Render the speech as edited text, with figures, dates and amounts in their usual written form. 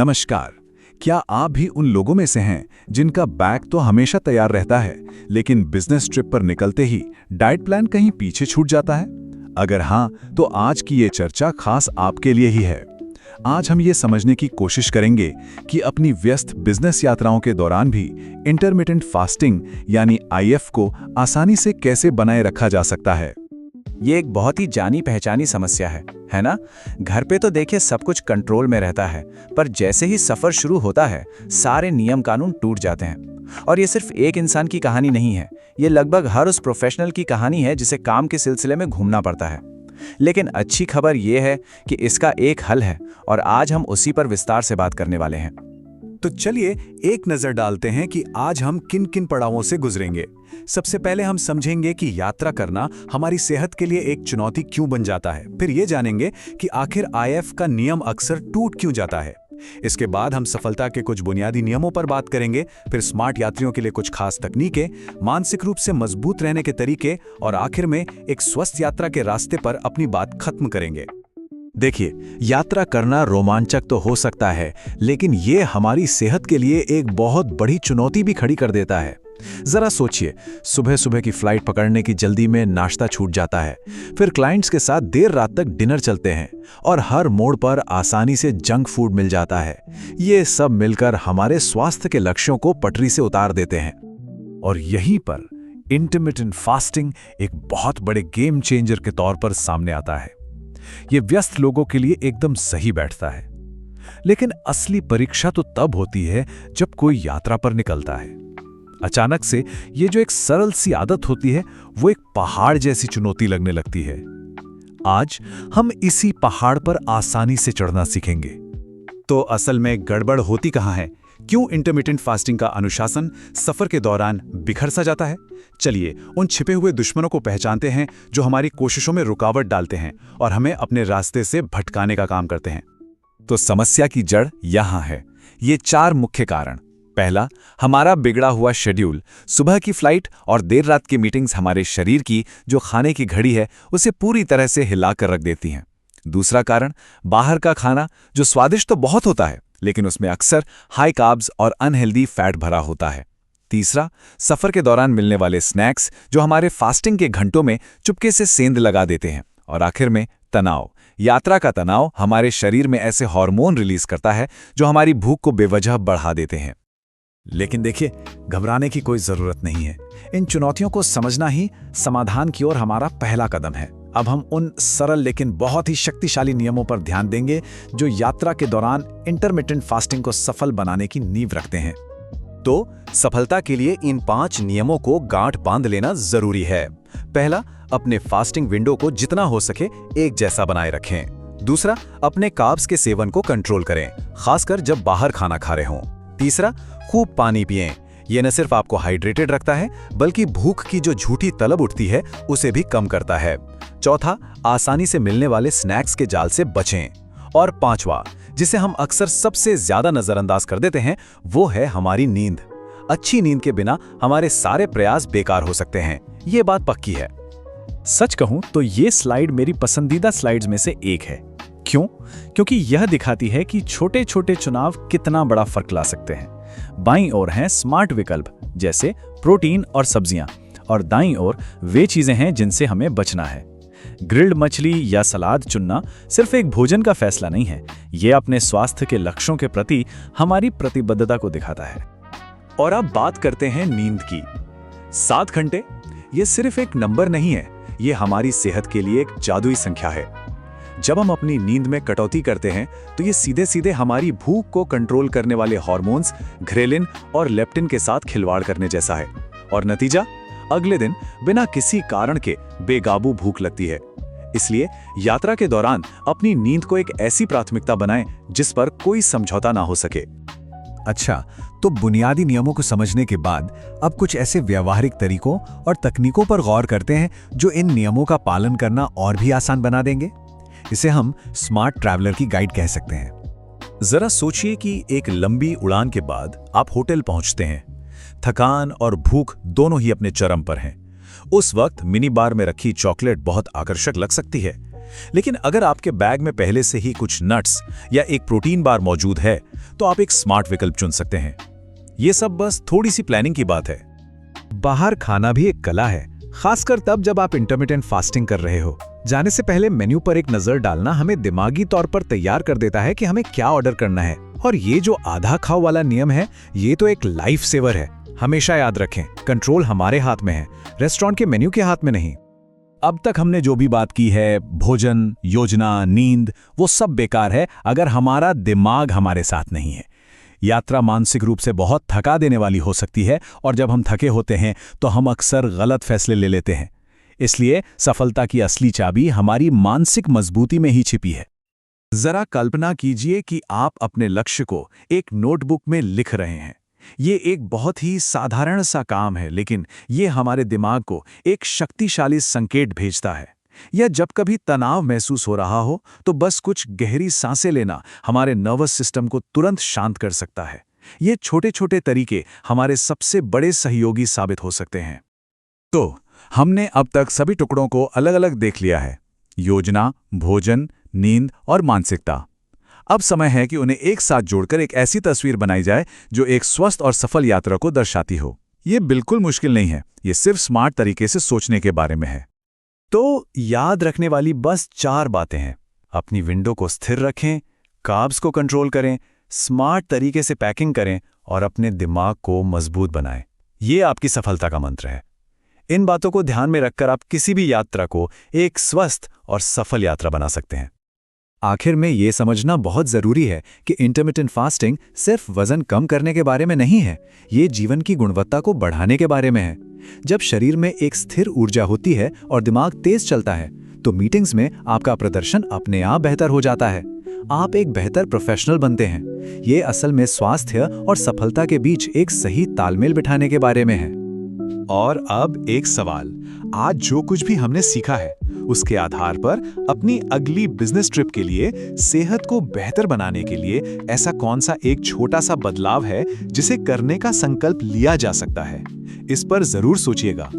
नमस्कार। क्या आप भी उन लोगों में से हैं जिनका बैग तो हमेशा तैयार रहता है, लेकिन बिजनेस ट्रिप पर निकलते ही डाइट प्लान कहीं पीछे छूट जाता है? अगर हाँ, तो आज की ये चर्चा खास आपके लिए ही है। आज हम ये समझने की कोशिश करेंगे कि अपनी व्यस्त बिजनेस यात्राओं के दौरान भी इंटरमिटेंट फास्टिंग यानी आईएफ को आसानी से कैसे बनाए रखा जा सकता है। ये एक बहुत ही जानी पहचानी समस्या है ना? घर पे तो देखिए सब कुछ कंट्रोल में रहता है, पर जैसे ही सफर शुरू होता है सारे नियम कानून टूट जाते हैं। और ये सिर्फ एक इंसान की कहानी नहीं है, ये लगभग हर उस प्रोफेशनल की कहानी है जिसे काम के सिलसिले में घूमना पड़ता है। लेकिन अच्छी खबर ये है कि इसका एक हल है, और आज हम उसी पर विस्तार से बात करने वाले हैं। तो चलिए एक नजर डालते हैं कि आज हम किन किन पड़ावों से गुजरेंगे। सबसे पहले हम समझेंगे कि यात्रा करना हमारी सेहत के लिए एक चुनौती क्यों बन जाता है। फिर ये जानेंगे कि आखिर आईएफ का नियम अक्सर टूट क्यों जाता है। इसके बाद हम सफलता के कुछ बुनियादी नियमों पर बात करेंगे, फिर स्मार्ट यात्रियों के लिए कुछ खास तकनीकें, मानसिक रूप से मजबूत रहने के तरीके, और आखिर में एक स्वस्थ यात्रा के रास्ते पर अपनी बात खत्म करेंगे। देखिए, यात्रा करना रोमांचक तो हो सकता है, लेकिन ये हमारी सेहत के लिए एक बहुत बड़ी चुनौती भी खड़ी कर देता है। जरा सोचिए, सुबह सुबह की फ्लाइट पकड़ने की जल्दी में नाश्ता छूट जाता है, फिर क्लाइंट्स के साथ देर रात तक डिनर चलते हैं, और हर मोड़ पर आसानी से जंक फूड मिल जाता है। ये सब मिलकर हमारे स्वास्थ्य के लक्ष्यों को पटरी से उतार देते हैं। और यहीं पर इंटरमिटेंट फास्टिंग एक बहुत बड़े गेम चेंजर के तौर पर सामने आता है। ये व्यस्त लोगों के लिए एकदम सही बैठता है, लेकिन असली परीक्षा तो तब होती है जब कोई यात्रा पर निकलता है। अचानक से ये जो एक सरल सी आदत होती है, वो एक पहाड़ जैसी चुनौती लगने लगती है। आज हम इसी पहाड़ पर आसानी से चढ़ना सीखेंगे। तो असल में गड़बड़ होती कहां है? क्यों इंटरमिटेंट फास्टिंग का अनुशासन सफर के दौरान बिखर सा जाता है? चलिए उन छिपे हुए दुश्मनों को पहचानते हैं जो हमारी कोशिशों में रुकावट डालते हैं और हमें अपने रास्ते से भटकाने का काम करते हैं। तो समस्या की जड़ यहां है। ये 4 मुख्य कारण। पहला, हमारा बिगड़ा हुआ शेड्यूल। सुबह की फ्लाइट और देर रात की मीटिंग्स हमारे शरीर की जो खाने की घड़ी है उसे पूरी तरह से हिला कर रख देती हैं। दूसरा कारण, बाहर का खाना जो स्वादिष्ट तो बहुत होता है, लेकिन उसमें अक्सर हाई कार्ब्स और अनहेल्दी फैट भरा होता है। तीसरा, सफर के दौरान मिलने वाले स्नैक्स जो हमारे फास्टिंग के घंटों में चुपके से सेंध लगा देते हैं। और आखिर में तनाव। यात्रा का तनाव हमारे शरीर में ऐसे हार्मोन रिलीज करता है जो हमारी भूख को बेवजह बढ़ा देते हैं। लेकिन देखिए, घबराने की कोई जरूरत नहीं है। इन चुनौतियों को समझना ही समाधान की ओर हमारा पहला कदम है। अब हम उन सरल लेकिन बहुत ही शक्तिशाली नियमों पर ध्यान देंगे जो यात्रा के दौरान इंटरमिटेंट फास्टिंग को सफल बनाने की नींव रखते हैं। तो सफलता के लिए इन 5 नियमों को गांठ बांध लेना जरूरी है। पहला, अपने फास्टिंग विंडो को जितना हो सके एक जैसा बनाए रखें। दूसरा, अपने कार्ब्स के सेवन को कंट्रोल करें, खासकर जब बाहर खाना खा रहे हों। तीसरा, खूब पानी पिएं। ये न सिर्फ आपको हाइड्रेटेड रखता है, बल्कि भूख की जो झूठी तलब उठती है उसे भी कम करता है। चौथा, आसानी से मिलने वाले स्नैक्स के जाल से बचें। और पांचवा, जिसे हम अक्सर सबसे ज्यादा नजरअंदाज कर देते हैं, वो है हमारी नींद। अच्छी नींद के बिना हमारे सारे प्रयास बेकार हो सकते हैं, ये बात पक्की है। सच कहूं तो ये स्लाइड मेरी पसंदीदा स्लाइड्स में से एक है। क्यों? क्योंकि यह दिखाती है कि छोटे छोटे चुनाव कितना बड़ा फर्क ला सकते हैं। बाईं ओर हैं स्मार्ट विकल्प जैसे प्रोटीन और सब्जियां, और दाईं ओर वे चीजें हैं जिनसे हमें बचना है। ग्रिल्ड मछली या सलाद चुनना सिर्फ एक भोजन का फैसला नहीं है, ये अपने स्वास्थ्य के लक्ष्यों के प्रति हमारी प्रतिबद्धता को दिखाता है। और अब बात करते हैं नींद की। 7 घंटे ये सिर्फ एक नंबर नहीं है, ये हमारी सेहत के लिए एक जादुई संख्या है। जब हम अपनी नींद में कटौती करते हैं तो ये सीधे सीधे हमारी भूख को कंट्रोल करने वाले हार्मोन्स ग्रेलिन और लेप्टिन के साथ खिलवाड़ करने जैसा है। और नतीजा, अगले दिन बिना किसी कारण के बेकाबू भूख लगती है। इसलिए यात्रा के दौरान अपनी नींद को एक ऐसी प्राथमिकता बनाएं जिस पर कोई समझौता ना हो सके। अच्छा, तो बुनियादी नियमों को समझने के बाद अब कुछ ऐसे व्यावहारिक तरीकों और तकनीकों पर गौर करते हैं जो इन नियमों का पालन करना और भी आसान बना देंगे। इसे हम स्मार्ट ट्रैवलर की गाइड कह सकते हैं। जरा सोचिए कि एक लंबी उड़ान के बाद आप होटल पहुंचते हैं। थकान और भूख दोनों ही अपने चरम पर हैं। उस वक्त मिनी बार में रखी चॉकलेट बहुत आकर्षक लग सकती है, लेकिन अगर आपके बैग में पहले से ही कुछ नट्स या एक प्रोटीन बार मौजूद है तो आप एक स्मार्ट विकल्प चुन सकते हैं। ये सब बस थोड़ी सी प्लानिंग की बात है। बाहर खाना भी एक कला है, खासकर तब जब आप इंटरमिटेंट फास्टिंग कर रहे हो। जाने से पहले मेन्यू पर एक नजर डालना हमें दिमागी तौर पर तैयार कर देता है कि हमें क्या ऑर्डर करना है। और ये जो आधा खाओ वाला नियम है, ये तो एक लाइफ सेवर है। हमेशा याद रखें, कंट्रोल हमारे हाथ में है, रेस्टोरेंट के मेन्यू के हाथ में नहीं। अब तक हमने जो भी बात की है, भोजन, योजना, नींद, वो सब बेकार है अगर हमारा दिमाग हमारे साथ नहीं है। यात्रा मानसिक रूप से बहुत थका देने वाली हो सकती है और जब हम थके होते हैं तो हम अक्सर गलत फैसले ले लेते हैं। इसलिए सफलता की असली चाबी हमारी मानसिक मजबूती में ही छिपी है। जरा कल्पना कीजिए कि आप अपने लक्ष्य को एक नोटबुक में लिख रहे हैं। ये एक बहुत ही साधारण सा काम है, लेकिन ये हमारे दिमाग को एक शक्तिशाली संकेत भेजता है। या जब कभी तनाव महसूस हो रहा हो तो बस कुछ गहरी सांसें लेना हमारे नर्वस सिस्टम को तुरंत शांत कर सकता है। ये छोटे छोटे तरीके हमारे सबसे बड़े सहयोगी साबित हो सकते हैं। तो हमने अब तक सभी टुकड़ों को अलग अलग देख लिया है: योजना, भोजन, नींद और मानसिकता। अब समय है कि उन्हें एक साथ जोड़कर एक ऐसी तस्वीर बनाई जाए जो एक स्वस्थ और सफल यात्रा को दर्शाती हो। ये बिल्कुल मुश्किल नहीं है, ये सिर्फ स्मार्ट तरीके से सोचने के बारे में है। तो याद रखने वाली बस 4 बातें हैं। अपनी विंडो को स्थिर रखें, कार्ब्स को कंट्रोल करें, स्मार्ट तरीके से पैकिंग करें और अपने दिमाग को मजबूत बनाएं। ये आपकी सफलता का मंत्र है। इन बातों को ध्यान में रखकर आप किसी भी यात्रा को एक स्वस्थ और सफल यात्रा बना सकते हैं। आखिर में ये समझना बहुत ज़रूरी है कि इंटरमिटेंट फास्टिंग सिर्फ वजन कम करने के बारे में नहीं है, ये जीवन की गुणवत्ता को बढ़ाने के बारे में है। जब शरीर में एक स्थिर ऊर्जा होती है और दिमाग तेज चलता है, तो मीटिंग्स में आपका प्रदर्शन अपने आप बेहतर हो जाता है। आप एक बेहतर प्रोफेशनल बनते हैं। ये असल में स्वास्थ्य और सफलता के बीच एक सही तालमेल बिठाने के बारे में है। और अब एक सवाल, आज जो कुछ भी हमने सीखा है उसके आधार पर अपनी अगली बिजनेस ट्रिप के लिए सेहत को बेहतर बनाने के लिए ऐसा कौन सा एक छोटा सा बदलाव है जिसे करने का संकल्प लिया जा सकता है? इस पर जरूर सोचिएगा।